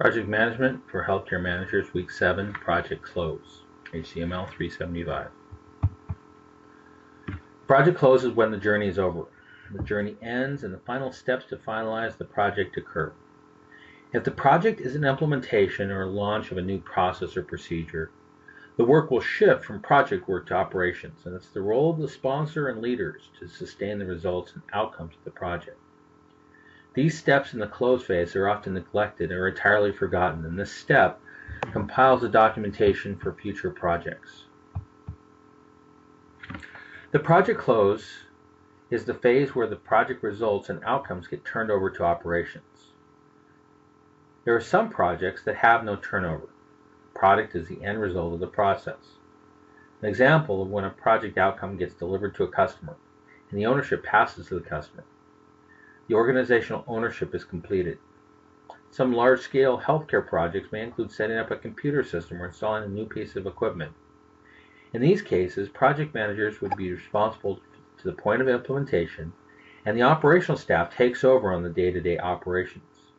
Project Management for Healthcare Managers, Week 7, Project Close, HTML 375. Project close is when the journey is over. The journey ends and the final steps to finalize the project occur. If the project is an implementation or a launch of a new process or procedure, the work will shift from project work to operations, and it's the role of the sponsor and leaders to sustain the results and outcomes of the project. These steps in the close phase are often neglected or entirely forgotten, and this step compiles the documentation for future projects. The project close is the phase where the project results and outcomes get turned over to operations. There are some projects that have no turnover. Product is the end result of the process. An example of when a project outcome gets delivered to a customer and the ownership passes to the customer. The organizational ownership is completed. Some large-scale healthcare projects may include setting up a computer system or installing a new piece of equipment. In these cases, project managers would be responsible to the point of implementation, and the operational staff takes over on the day-to-day operations.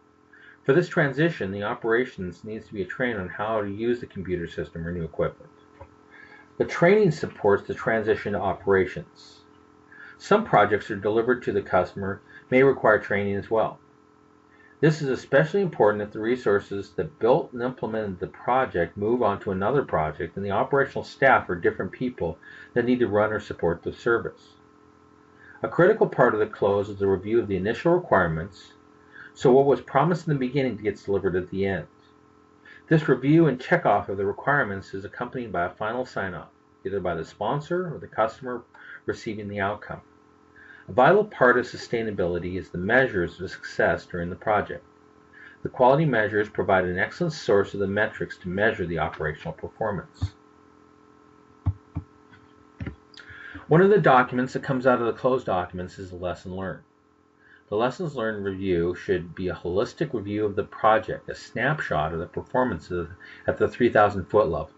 For this transition, the operations needs to be trained on how to use the computer system or new equipment. The training supports the transition to operations. Some projects are delivered to the customer may require training as well. This is especially important if the resources that built and implemented the project move on to another project and the operational staff are different people that need to run or support the service. A critical part of the close is the review of the initial requirements, so what was promised in the beginning gets delivered at the end. This review and checkoff of the requirements is accompanied by a final sign-off, either by the sponsor or the customer receiving the outcome. A vital part of sustainability is the measures of success during the project. The quality measures provide an excellent source of the metrics to measure the operational performance. One of the documents that comes out of the closed documents is the lesson learned. The lessons learned review should be a holistic review of the project, a snapshot of the performance at the 3,000-foot level.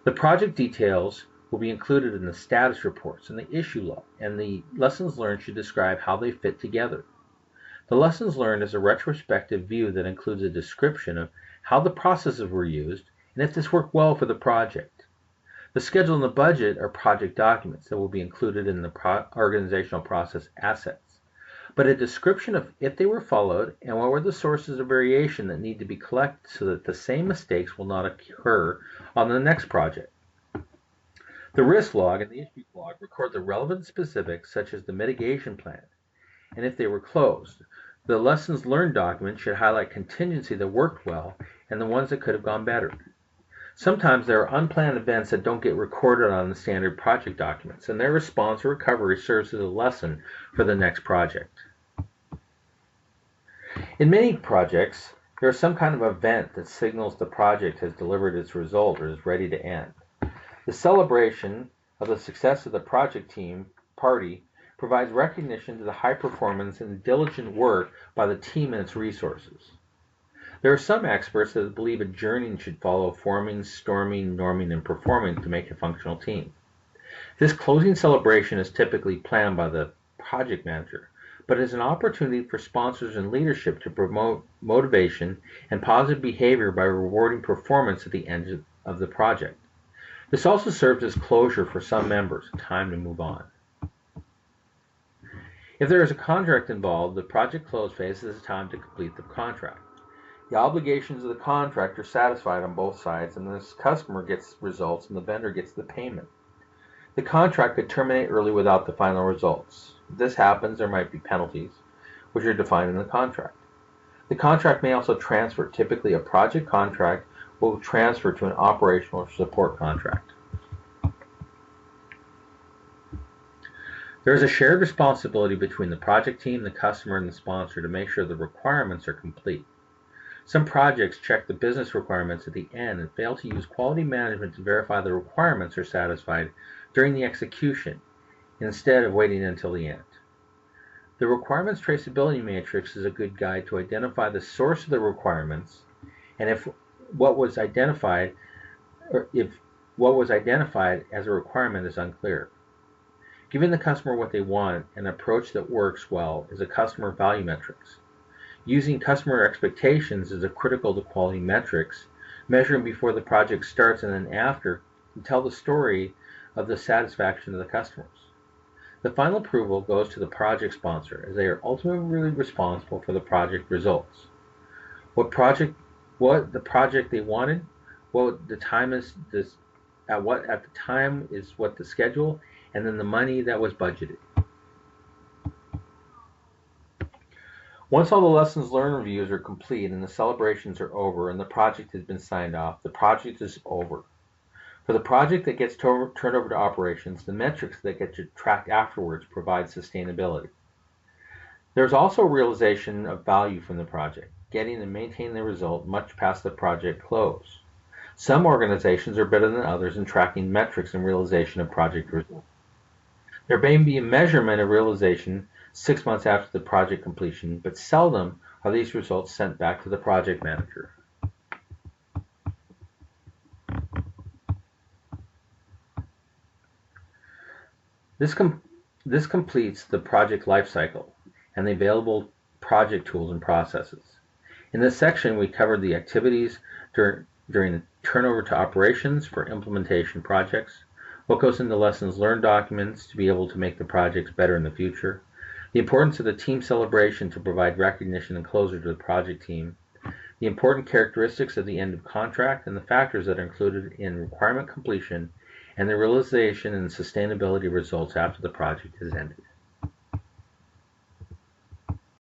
The project details will be included in the status reports and the issue log, and the lessons learned should describe how they fit together. The lessons learned is a retrospective view that includes a description of how the processes were used and if this worked well for the project. The schedule and the budget are project documents that will be included in the organizational process assets, but a description of if they were followed and what were the sources of variation that need to be collected so that the same mistakes will not occur on the next project. The risk log and the issue log record the relevant specifics such as the mitigation plan and if they were closed. The lessons learned document should highlight contingency that worked well and the ones that could have gone better. Sometimes there are unplanned events that don't get recorded on the standard project documents, and their response or recovery serves as a lesson for the next project. In many projects, there is some kind of event that signals the project has delivered its result or is ready to end. The celebration of the success of the project team party provides recognition to the high performance and diligent work by the team and its resources. There are some experts that believe a journey should follow forming, storming, norming, and performing to make a functional team. This closing celebration is typically planned by the project manager, but is an opportunity for sponsors and leadership to promote motivation and positive behavior by rewarding performance at the end of the project. This also serves as closure for some members, time to move on. If there is a contract involved, the project close phase is the time to complete the contract. The obligations of the contract are satisfied on both sides, and the customer gets results and the vendor gets the payment. The contract could terminate early without the final results. If this happens, there might be penalties, which are defined in the contract. The contract may also transfer. Typically, a project contract will transfer to an operational or support contract. There is a shared responsibility between the project team, the customer, and the sponsor to make sure the requirements are complete. Some projects check the business requirements at the end and fail to use quality management to verify the requirements are satisfied during the execution, instead of waiting until the end. The requirements traceability matrix is a good guide to identify the source of the requirements and if what was identified as a requirement is unclear. Giving the customer what they want, an approach that works well, is a customer value metrics. Using customer expectations is critical to quality metrics. Measuring before the project starts and then after can tell the story of the satisfaction of the customers. The final approval goes to the project sponsor, as they are ultimately responsible for the project results. What the project they wanted, what the time is this at the time is what the schedule, and then the money that was budgeted. Once all the lessons learned reviews are complete and the celebrations are over and the project has been signed off, the project is over. For the project that gets turned over to operations, the metrics that get tracked afterwards provide sustainability. There's also a realization of value from the project, getting and maintaining the result much past the project close. Some organizations are better than others in tracking metrics and realization of project results. There may be a measurement of realization 6 months after the project completion, but seldom are these results sent back to the project manager. This completes the project lifecycle and the available project tools and processes. In this section, we covered the activities during the turnover to operations for implementation projects, what goes into lessons learned documents to be able to make the projects better in the future, the importance of the team celebration to provide recognition and closure to the project team, the important characteristics of the end of contract and the factors that are included in requirement completion, and the realization and sustainability results after the project has ended.